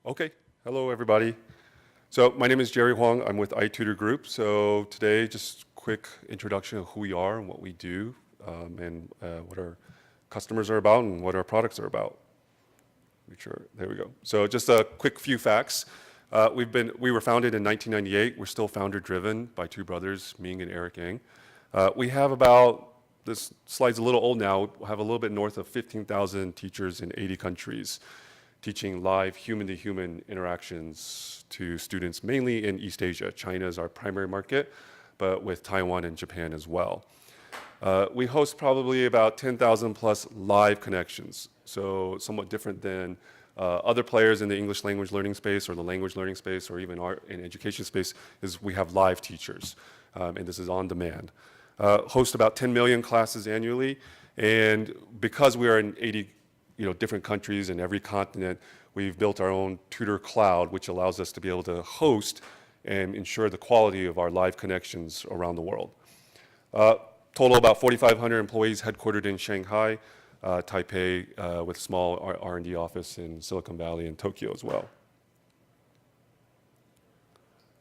Okay, hello everybody. So my name is Jerry Huang. I'm with iTutorGroup. So today, just quick introduction of who we are and what we do, and what our customers are about and what our products are about. There we go. So just a quick few facts. We were founded in 1998. We're still founder-driven by two brothers, Ming and Eric Yang. We have about, this slide's a little old now, we have a little bit north of 15,000 teachers in 80 countries, teaching live human-to-human interactions to students, mainly in East Asia. China is our primary market, but with Taiwan and Japan as well. We host probably about 10,000 plus live connections, so somewhat different than other players in the English language learning space or the language learning space or even art and education space is we have live teachers, and this is on demand. Host about 10 million classes annually, and because we are in 80 different countries in every continent, we've built our own tutor cloud, which allows us to be able to host and ensure the quality of our live connections around the world. Total about 4,500 employees headquartered in Shanghai, Taipei, with a small R&D office in Silicon Valley and Tokyo as well.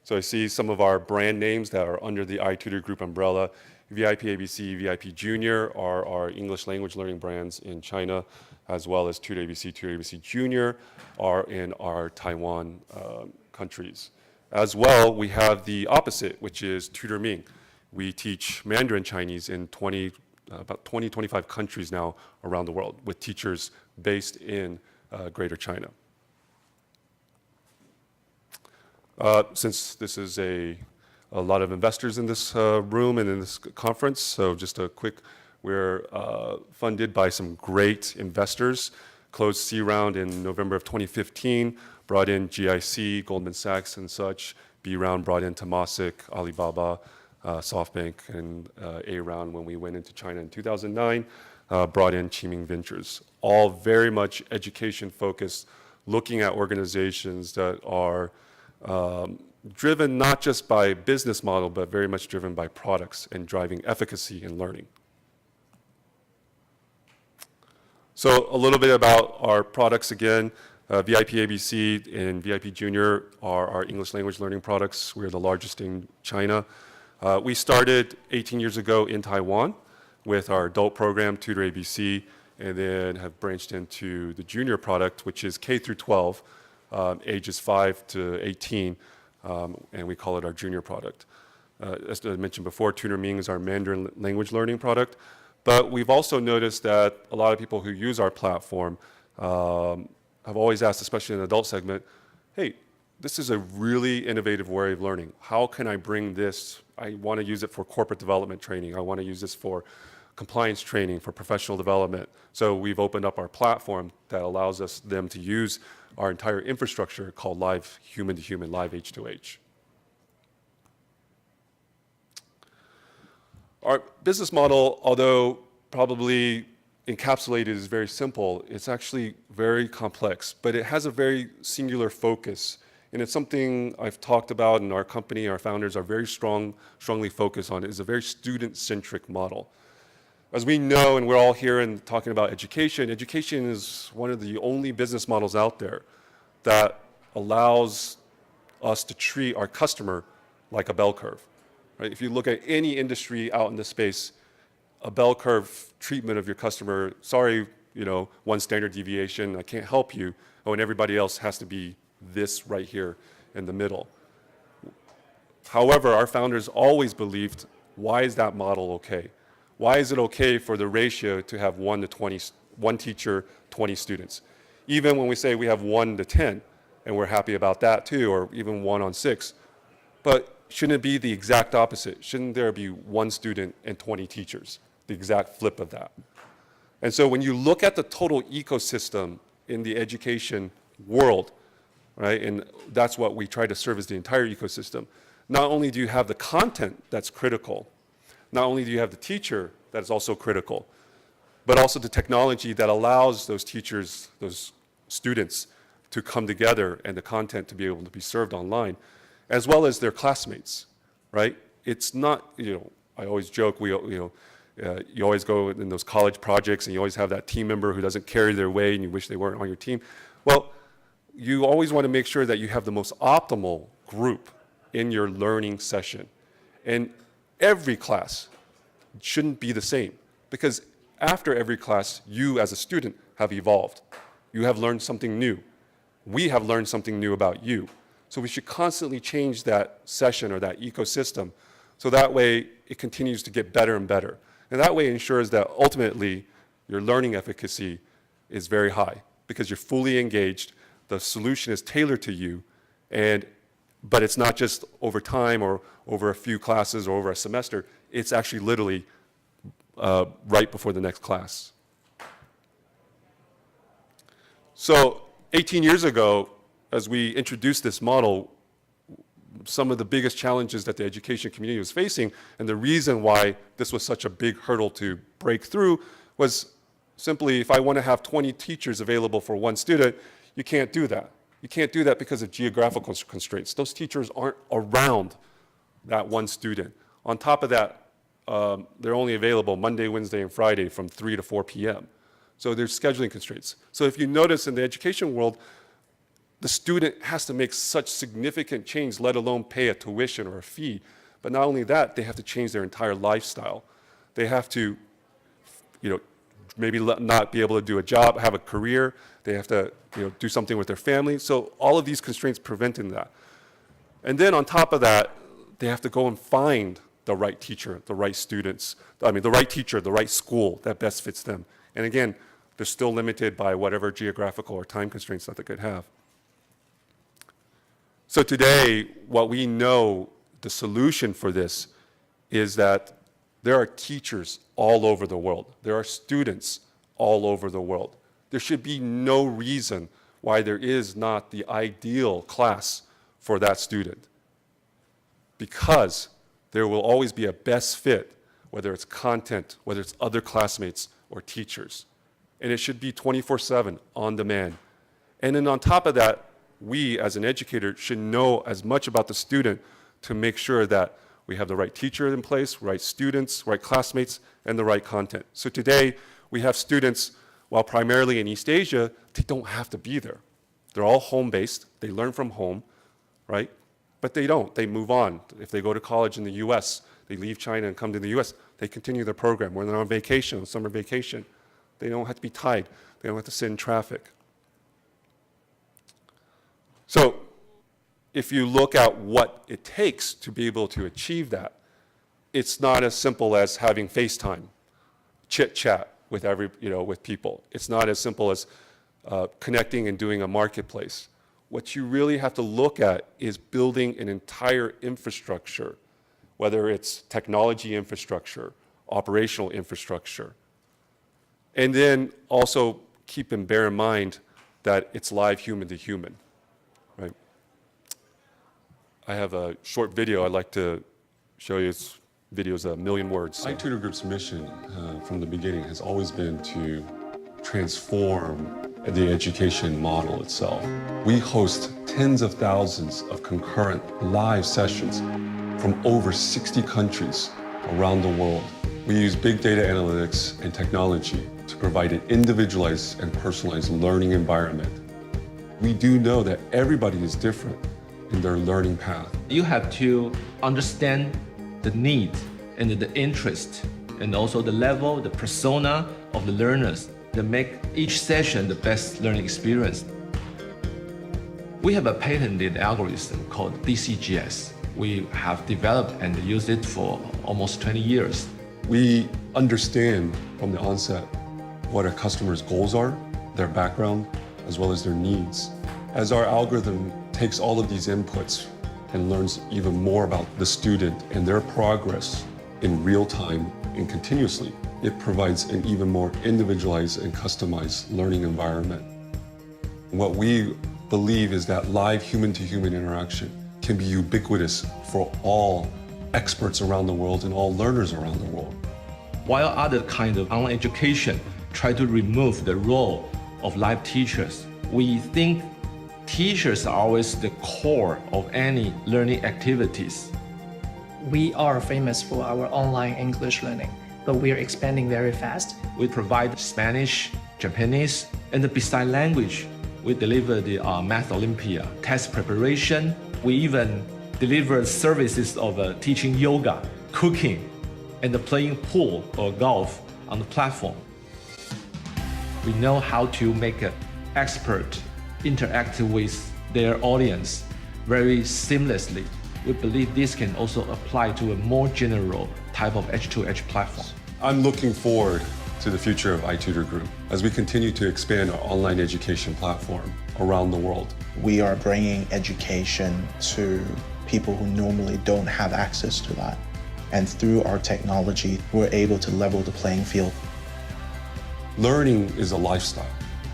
So I see some of our brand names that are under the iTutorGroup umbrella. VIP ABC, VIP Junior are our English language learning brands in China, as well as Tutor ABC Junior are in our Taiwan countries. As well, we have the opposite, which is Tutor Ming. We teach Mandarin Chinese in about 20, 25 countries now around the world with teachers based in Greater China. Since this is a lot of investors in this room and in this conference, so just a quick, we're funded by some great investors, closed C round in November of 2015, brought in GIC, Goldman Sachs and such, B round brought in Temasek, Alibaba, SoftBank, and A round when we went into China in 2009, brought in Qiming Ventures. All very much education focused, looking at organizations that are driven not just by business model, but very much driven by products and driving efficacy in learning. So a little bit about our products again. VIP ABC and VIP Junior are our English language learning products. We're the largest in China. We started 18 years ago in Taiwan with our adult program, Tutor ABC, and then have branched into the junior product, which is K through 12, ages 5 to 18, and we call it our junior product. As I mentioned before, Tutor Ming is our Mandarin language learning product. But we've also noticed that a lot of people who use our platform have always asked, especially in the adult segment, hey, this is a really innovative way of learning. How can I bring this? I want to use it for corporate development training. I want to use this for compliance training, for professional development. So we've opened up our platform that allows them to use our entire infrastructure called live human-to-human, live H2H. Our business model, although probably encapsulated is very simple, it's actually very complex, but it has a very singular focus. And it's something I've talked about in our company, our founders are very strongly focused on. It's a very student-centric model. As we know, and we're all here and talking about education, education is one of the only business models out there that allows us to treat our customer like a bell curve. Right? If you look at any industry out in this space, a bell curve treatment of your customer, sorry, one standard deviation, I can't help you, and everybody else has to be this right here in the middle. However, our founders always believed, why is that model okay? Why is it okay for the ratio to have 1 to 20, one teacher, 20 students? Even when we say we have 1 to 10, and we're happy about that too, or even 1 on 6. But shouldn't it be the exact opposite? Shouldn't there be 1 student and 20 teachers? The exact flip of that. And so when you look at the total ecosystem in the education world, right, and that's what we try to serve as the entire ecosystem, not only do you have the content that's critical, not only do you have the teacher that is also critical, but also the technology that allows those teachers, those students to come together and the content to be able to be served online, as well as their classmates, right? It's not, I always joke, you always go in those college projects and you always have that team member who doesn't carry their weight and you wish they weren't on your team. Well, you always want to make sure that you have the most optimal group in your learning session. And every class shouldn't be the same, because after every class, you as a student have evolved. You have learned something new. We have learned something new about you. So we should constantly change that session or that ecosystem, so that way it continues to get better and better. And that way ensures that ultimately your learning efficacy is very high, because you're fully engaged, the solution is tailored to you, but it's not just over time or over a few classes or over a semester, it's actually literally right before the next class. So 18 years ago, as we introduced this model, some of the biggest challenges that the education community was facing, and the reason why this was such a big hurdle to break through, was simply, if I want to have 20 teachers available for one student, you can't do that. You can't do that because of geographical constraints. Those teachers aren't around that one student. On top of that, they're only available Monday, Wednesday, and Friday from 3 to 4 p.m. So there's scheduling constraints. So if you notice in the education world, the student has to make such significant change, let alone pay a tuition or a fee. But not only that, they have to change their entire lifestyle. They have to, maybe not be able to do a job, have a career. They have to, do something with their family. So all of these constraints preventing that. And then on top of that, they have to go and find the right teacher, the right students, the right teacher, the right school that best fits them. And again, they're still limited by whatever geographical or time constraints that they could have. So today, what we know, the solution for this is that there are teachers all over the world. There are students all over the world. There should be no reason why there is not the ideal class for that student, because there will always be a best fit, whether it's content, whether it's other classmates or teachers. And it should be 24/7 on demand. And then on top of that, we as an educator should know as much about the student to make sure that we have the right teacher in place, right students, right classmates, and the right content. So today, we have students, while primarily in East Asia, they don't have to be there. They're all home-based, they learn from home, right? But they don't, they move on. If they go to college in the US, they leave China and come to the US, they continue their program. When they're on vacation, summer vacation, they don't have to be tied. They don't have to sit in traffic. So if you look at what it takes to be able to achieve that, it's not as simple as having FaceTime, chit-chat with with people. It's not as simple as connecting and doing a marketplace. What you really have to look at is building an entire infrastructure, whether it's technology infrastructure, operational infrastructure. And then also keep and bear in mind that it's live human to human, right? I have a short video I'd like to show you. This video is 1,000,000 words. iTutorGroup's mission from the beginning has always been to transform the education model itself. We host tens of thousands of concurrent live sessions from over 60 countries around the world. We use big data analytics and technology to provide an individualized and personalized learning environment. We do know that everybody is different in their learning path. You have to understand the need and the interest and also the level, the persona of the learners that make each session the best learning experience. We have a patented algorithm called DCGS. We have developed and used it for almost 20 years. We understand from the onset what our customers' goals are, their background, as well as their needs. As our algorithm takes all of these inputs and learns even more about the student and their progress in real time and continuously, it provides an even more individualized and customized learning environment. What we believe is that live human-to-human interaction can be ubiquitous for all experts around the world and all learners around the world. While other kinds of online education try to remove the role of live teachers, we think teachers are always the core of any learning activities. We are famous for our online English learning, but we are expanding very fast. We provide Spanish, Japanese, and besides language, We deliver the Math Olympia, test preparation. We even deliver services of teaching yoga, cooking, and playing pool or golf on the platform. We know how to make an expert interact with their audience very seamlessly. We believe this can also apply to a more general type of edge-to-edge platform. I'm looking forward to the future of iTutorGroup as we continue to expand our online education platform around the world. We are bringing education to people who normally don't have access to that. And through our technology, we're able to level the playing field. Learning is a lifestyle.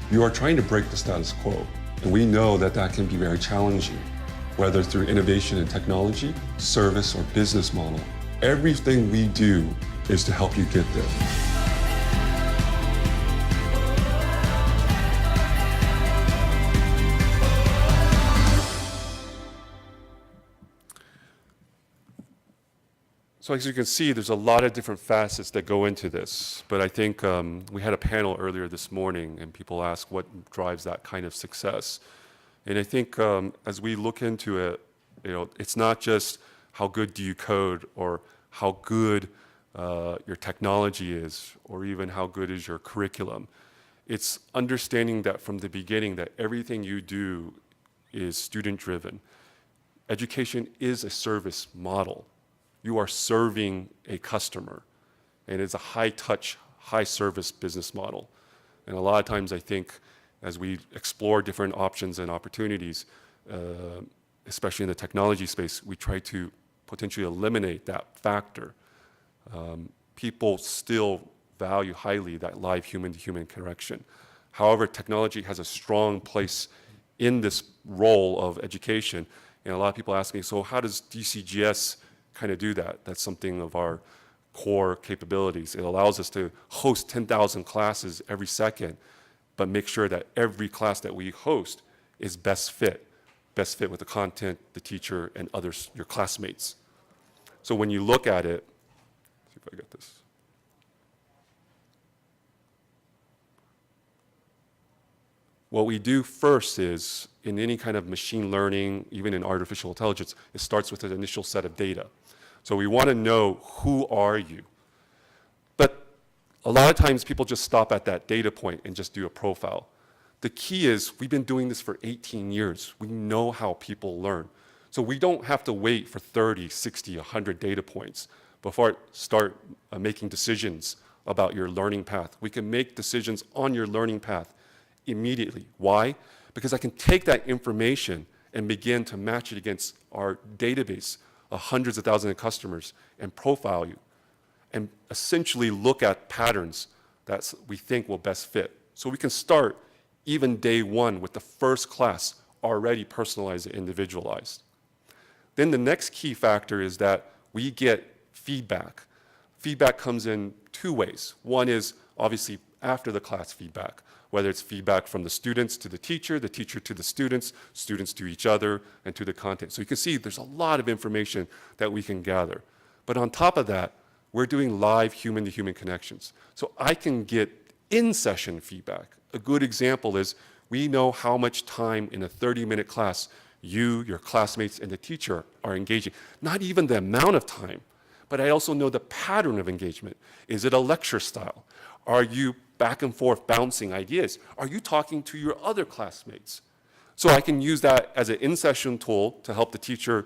You are trying to break the status quo, and we know that that can be very challenging, whether through innovation in technology, service, or business model. Everything we do is to help you get there. So as you can see, there's a lot of different facets that go into this. But I think we had a panel earlier this morning, and people asked what drives that kind of success. And I think as we look into it, it's not just how good do you code or how good your technology is, or even how good is your curriculum. It's understanding that from the beginning that everything you do is student-driven. Education is a service model. You are serving a customer, and it's a high-touch, high-service business model. And a lot of times I think as we explore different options and opportunities, especially in the technology space, we try to potentially eliminate that factor. People still value highly that live human-to-human connection. However, technology has a strong place in this role of education. And a lot of people ask me, so how does DCGS kind of do that? That's something of our core capabilities. It allows us to host 10,000 classes every second, but make sure that every class that we host is best fit with the content, the teacher, and others, your classmates. So when you look at it, see if I get this. What we do first is, in any kind of machine learning, even in artificial intelligence, it starts with an initial set of data. So we want to know, who are you? But a lot of times people just stop at that data point and just do a profile. The key is, we've been doing this for 18 years. We know how people learn. So we don't have to wait for 30, 60, 100 data points before I start making decisions about your learning path. We can make decisions on your learning path immediately. Why? Because I can take that information and begin to match it against our database of hundreds of thousands of customers and profile you and essentially look at patterns that we think will best fit. So we can start even day one with the first class already personalized and individualized. Then the next key factor is that we get feedback. Feedback comes in two ways. One is obviously after the class feedback, whether it's feedback from the students to the teacher to the students to each other, and to the content. So you can see there's a lot of information that we can gather. But on top of that, we're doing live human-to-human connections. So I can get in-session feedback. A good example is we know how much time in a 30-minute class you, your classmates, and the teacher are engaging. Not even the amount of time, but I also know the pattern of engagement. Is it a lecture style? Are you back and forth bouncing ideas? Are you talking to your other classmates? So I can use that as an in-session tool to help the teacher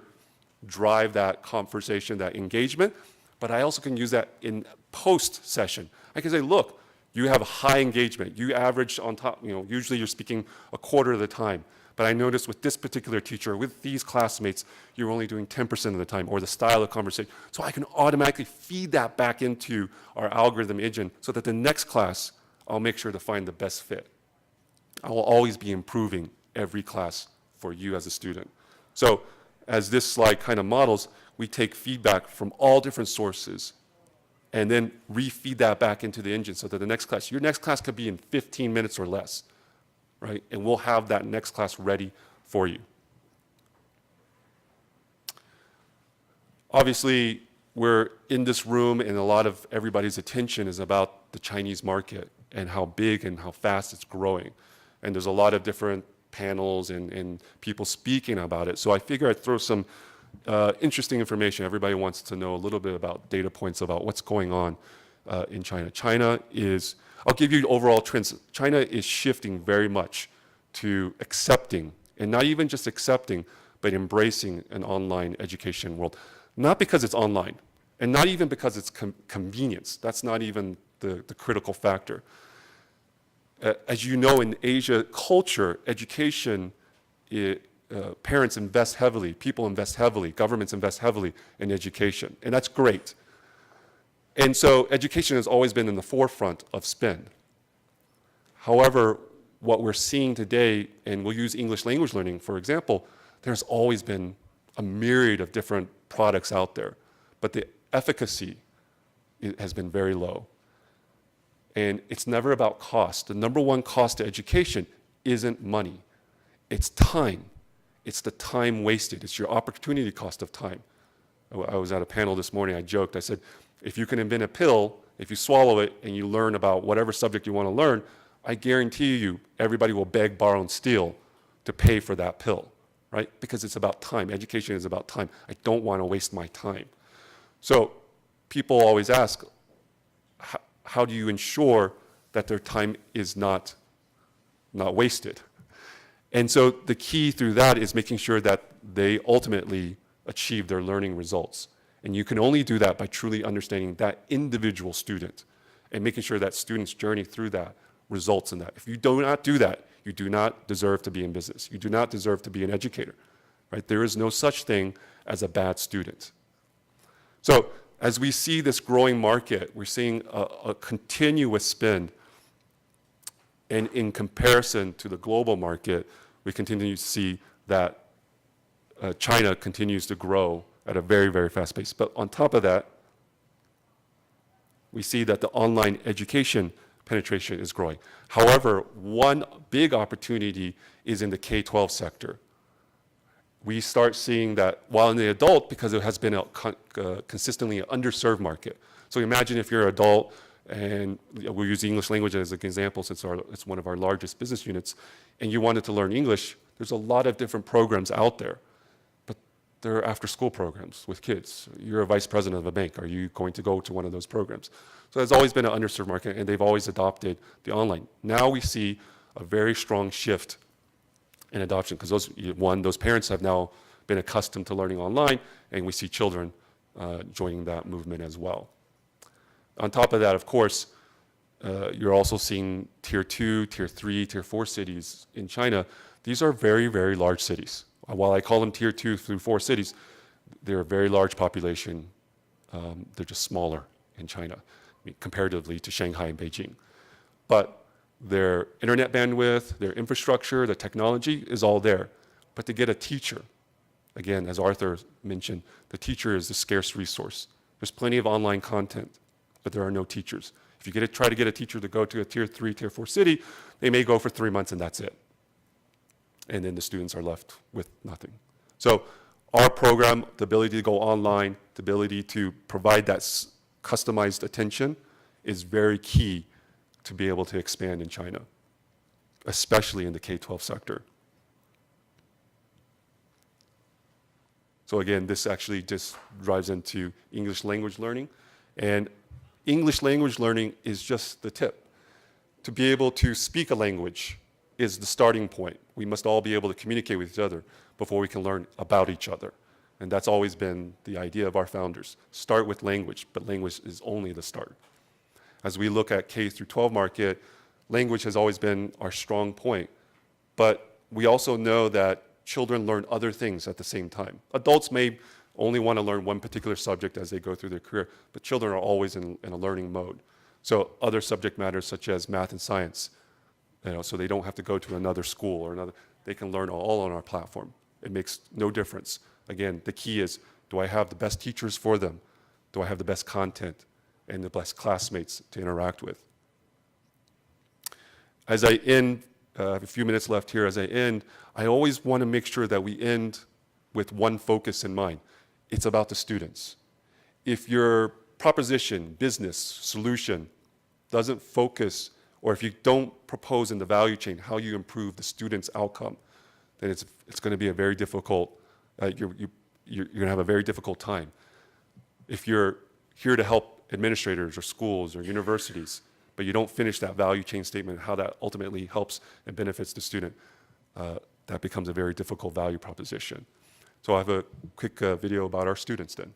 drive that conversation, that engagement, but I also can use that in post-session. I can say, look, you have high engagement. You average on top, usually you're speaking a quarter of the time. But I noticed with this particular teacher, with these classmates, you're only doing 10% of the time, or the style of conversation. So I can automatically feed that back into our algorithm engine so that the next class, I'll make sure to find the best fit. I will always be improving every class for you as a student. So as this slide kind of models, we take feedback from all different sources and then re-feed that back into the engine so that the next class, your next class could be in 15 minutes or less, right? And we'll have that next class ready for you. Obviously, we're in this room and a lot of everybody's attention is about the Chinese market and how big and how fast it's growing. and there's a lot of different panels and people speaking about it. So I figure I'd throw some interesting information. Everybody wants to know a little bit about data points about what's going on in China. I'll give you overall trends. China is shifting very much to accepting, and not even just accepting, but embracing an online education world. Not because it's online, and not even because it's convenience. That's not even the critical factor. As you know, in Asia culture, education, parents invest heavily, people invest heavily, governments invest heavily in education, and that's great. And so education has always been in the forefront of spend. However, what we're seeing today, and we'll use English language learning, for example, there's always been a myriad of different products out there, but the efficacy has been very low. And it's never about cost. The number one cost to education isn't money, it's time. It's the time wasted. It's your opportunity cost of time. I was at a panel this morning, I joked, I said, if you can invent a pill, if you swallow it and you learn about whatever subject you want to learn, I guarantee you everybody will beg, borrow, and steal to pay for that pill, right? Because it's about time. Education is about time. I don't want to waste my time. So people always ask, how do you ensure that their time is not wasted? And so the key through that is making sure that they ultimately achieve their learning results. And you can only do that by truly understanding that individual student and making sure that student's journey through that results in that. If you do not do that, you do not deserve to be in business. You do not deserve to be an educator, right? There is no such thing as a bad student. So as we see this growing market, we're seeing a continuous spend. And in comparison to the global market, we continue to see that China continues to grow at a very, very fast pace. But on top of that, we see that the online education penetration is growing. However, one big opportunity is in the K-12 sector. We start seeing that while in the adult, because it has been a consistently an underserved market. So imagine if you're an adult, and we'll use English language as an example since it's one of our largest business units, and you wanted to learn English, there's a lot of different programs out there, but they're after-school programs with kids. You're a vice president of a bank. Are you going to go to one of those programs? So there's always been an underserved market, and they've always adopted the online. Now we see a very strong shift in adoption, because those parents have now been accustomed to learning online, and we see children joining that movement as well. On top of that, of course, you're also seeing tier 2, tier 3, tier 4 cities in China. These are very, very large cities. While I call them tier 2 through 4 cities, they're a very large population. They're just smaller in China, comparatively to Shanghai and Beijing. But their internet bandwidth, their infrastructure, the technology is all there. But to get a teacher, again, as Arthur mentioned, the teacher is a scarce resource. There's plenty of online content, but there are no teachers. If you try to get a teacher to go to a tier 3, tier 4 city, they may go for 3 months and that's it. And then the students are left with nothing. So our program, the ability to go online, the ability to provide that customized attention is very key to be able to expand in China, especially in the K-12 sector. So again, this actually just drives into English language learning. And English language learning is just the tip. To be able to speak a language is the starting point. We must all be able to communicate with each other before we can learn about each other. And that's always been the idea of our founders. Start with language, but language is only the start. As we look at K through 12 market, language has always been our strong point. But we also know that children learn other things at the same time. Adults may only want to learn one particular subject as they go through their career, but children are always in a learning mode. So other subject matters such as math and science, so they don't have to go to another school or another, they can learn all on our platform. It makes no difference. Again, the key is, do I have the best teachers for them? Do I have the best content and the best classmates to interact with? As I end, I have a few minutes left here. As I end, I always want to make sure that we end with one focus in mind. It's about the students. If your proposition, business, solution doesn't focus or if you don't propose in the value chain how you improve the student's outcome, then it's going to be a very difficult, you're going to have a very difficult time. If you're here to help administrators or schools or universities, but you don't finish that value chain statement, how that ultimately helps and benefits the student, that becomes a very difficult value proposition. So I have a quick video about our students then.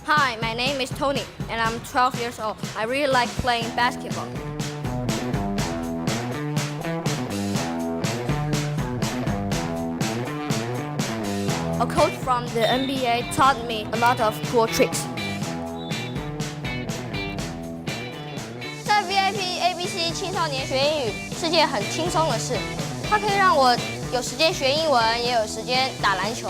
Hi, my name is Tony, and I'm 12 years old. I really like playing basketball. A coach from the NBA taught me a lot of cool tricks. 在 VIP ABC 青少年学英语是件很轻松的事，它可以让我有时间学英文，也有时间打篮球。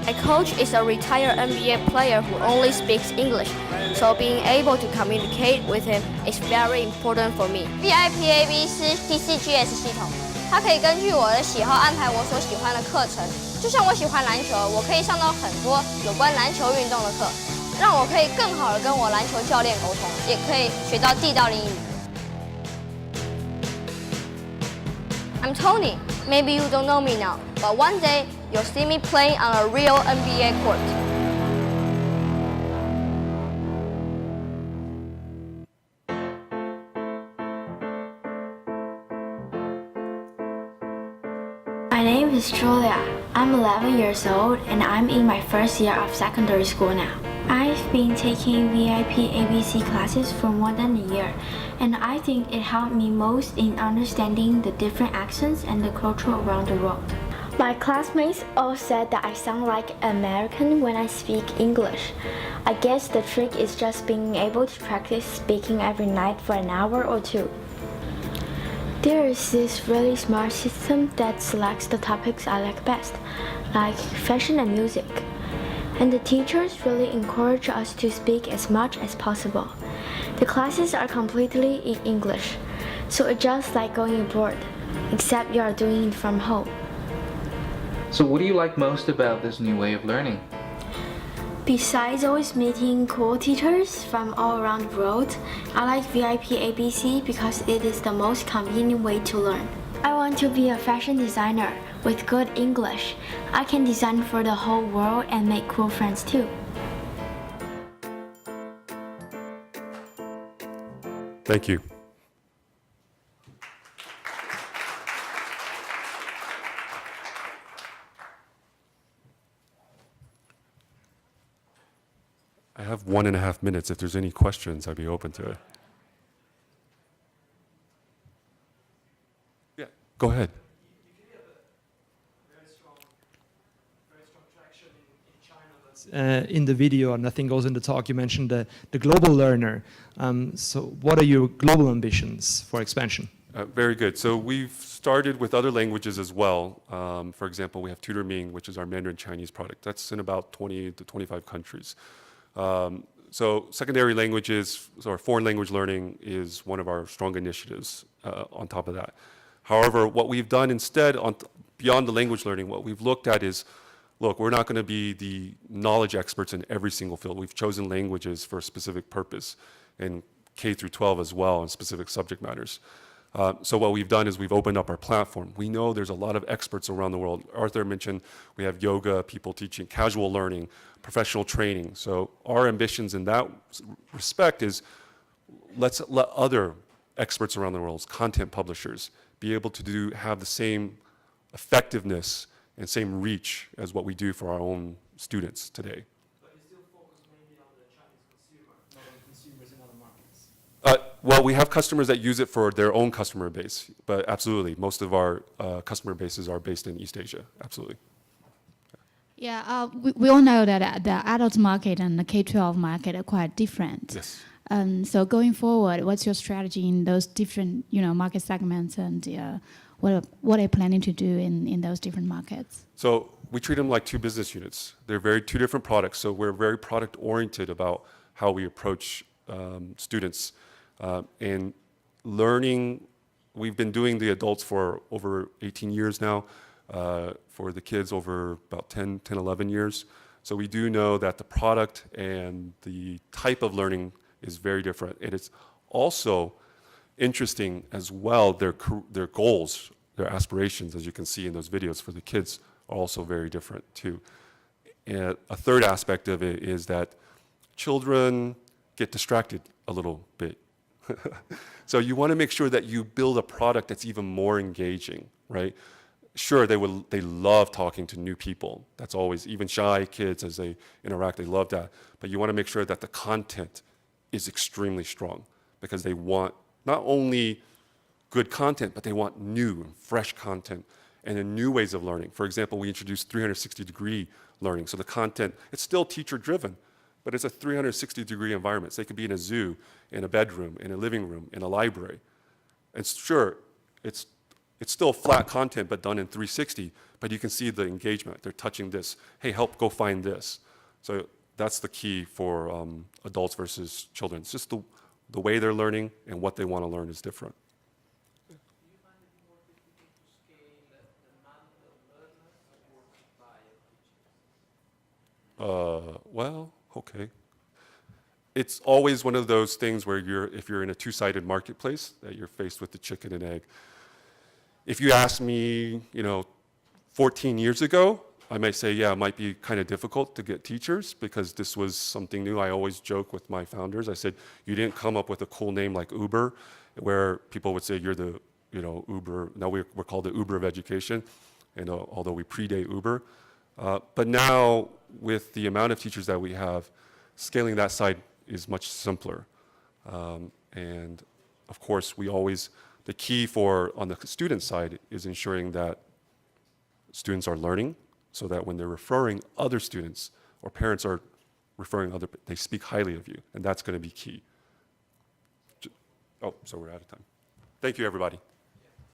My coach is a retired NBA player who only speaks English, so being able to communicate with him is very important for me. VIP ABC GSV 系统，它可以根据我的喜好安排我所喜欢的课程。就像我喜欢篮球，我可以上到很多有关篮球运动的课，让我可以更好的跟我篮球教练沟通，也可以学到地道的英语。I'm Tony. Maybe you don't know me now, but one day you'll see me playing on a real NBA court. My name is Julia. I'm 11 years old and I'm in my first year of secondary school now. I've been taking VIP ABC classes for more than a year, and I think it helped me most in understanding the different accents and the culture around the world. My classmates all said that I sound like American when I speak English. I guess the trick is just being able to practice speaking every night for an hour or two. There is this really smart system that selects the topics I like best, like fashion and music. And the teachers really encourage us to speak as much as possible. The classes are completely in English, so it's just like going abroad, except you are doing it from home. So what do you like most about this new way of learning? Besides always meeting cool teachers from all around the world, I like VIP ABC because it is the most convenient way to learn. I want to be a fashion designer with good English. I can design for the whole world and make cool friends too. Thank you. I have 1.5 minutes. If there's any questions, I'd be open to it. Yeah, go ahead. In the video, and I think also in the talk, you mentioned the global learner. So what are your global ambitions for expansion? Very good. So we've started with other languages as well. For example, we have TutorMing, which is our Mandarin Chinese product. That's in about 20 to 25 countries. So secondary languages or foreign language learning is one of our strong initiatives on top of that. However, what we've done instead, beyond the language learning, what we've looked at is, look, we're not going to be the knowledge experts in every single field. We've chosen languages for a specific purpose, and K through 12 as well, in specific subject matters. So what we've done is we've opened up our platform. We know there's a lot of experts around the world. Arthur mentioned we have yoga, people teaching casual learning, professional training. So our ambitions in that respect is let's let other experts around the world, content publishers, be able to have the same effectiveness and same reach as what we do for our own students today. But you still focus mainly on the Chinese consumer, not on consumers in other markets. Well, we have customers that use it for their own customer base, but absolutely, most of our customer bases are based in East Asia, absolutely. Yeah, we all know that the adult market and the K-12 market are quite different. Yes. So going forward, what's your strategy in those different, market segments, and what are you planning to do in those different markets? So we treat them like two business units. They're two different products, so we're very product-oriented about how we approach students. And learning, we've been doing the adults for over 18 years now, for the kids over about 10, 11 years. So we do know that the product and the type of learning is very different. And it's also interesting as well, their goals, their aspirations, as you can see in those videos for the kids, are also very different too. And a third aspect of it is that children get distracted a little bit. So you want to make sure that you build a product that's even more engaging, right? Sure, they love talking to new people. That's always, even shy kids as they interact, they love that. But you want to make sure that the content is extremely strong because they want not only good content, but they want new and fresh content and then new ways of learning. For example, we introduced 360-degree learning. So the content, it's still teacher-driven, but it's a 360-degree environment. So they could be in a zoo, in a bedroom, in a living room, in a library. And sure, it's still flat content, but done in 360, but you can see the engagement. They're touching this. Hey, help, go find this. So that's the key for adults versus children. It's just the way they're learning and what they want to learn is different. Do you find it more difficult to scale the amount of learners supported by teachers? Well, okay. It's always one of those things where if you're in a two-sided marketplace, that you're faced with the chicken and egg. If you ask me, 14 years ago, I might say, yeah, it might be kind of difficult to get teachers because this was something new. I always joke with my founders. I said, you didn't come up with a cool name like Uber, where people would say you're the, Uber. Now we're called the Uber of education, and although we predate Uber. But now, with the amount of teachers that we have, scaling that side is much simpler. And of course, the key on the student side is ensuring that students are learning so that when they're referring other students or parents are referring they speak highly of you, and that's going to be key. Oh, so we're out of time. Thank you, everybody.